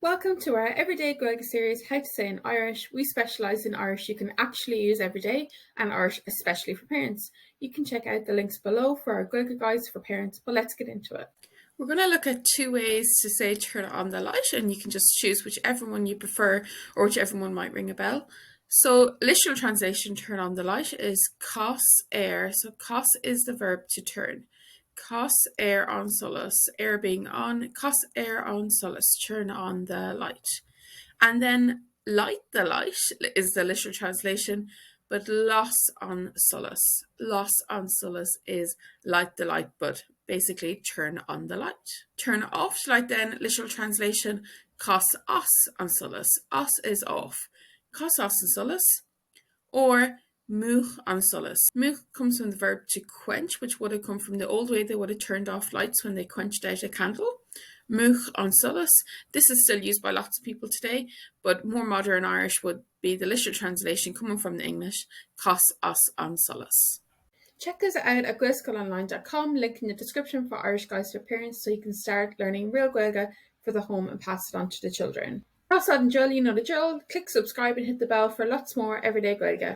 Welcome to our Everyday Gaeilge series, How to Say in Irish. We specialise in Irish you can actually use every day and Irish especially for parents. You can check out the links below for our Gaeilge guides for parents, but let's get into it. We're going to look at two ways to say turn on the light, and you can just choose whichever one you prefer or whichever one might ring a bell. So literal translation, turn on the light, is cos air. So cos is the verb to turn. Cos air on solus, air being on, cos air on solus, turn on the light. And then light the light is the literal translation, but loss on solus. Loss on solus is light the light, but basically turn on the light. Turn off the light then, literal translation, cos os on solus. Os is off. Cos os on solus, or much on solus. Much comes from the verb to quench, which would have come from the old way they would have turned off lights when they quenched out a candle. Much on solus. This is still used by lots of people today, but more modern Irish would be the literal translation coming from the English, cos os on solus. Check us out at gaelschoolonline.com, link in the description for Irish Guides for Parents, so you can start learning real Gaeilge for the home and pass it on to the children. Also, enjoy, you know the drill. Click subscribe and hit the bell for lots more everyday Gaeilge.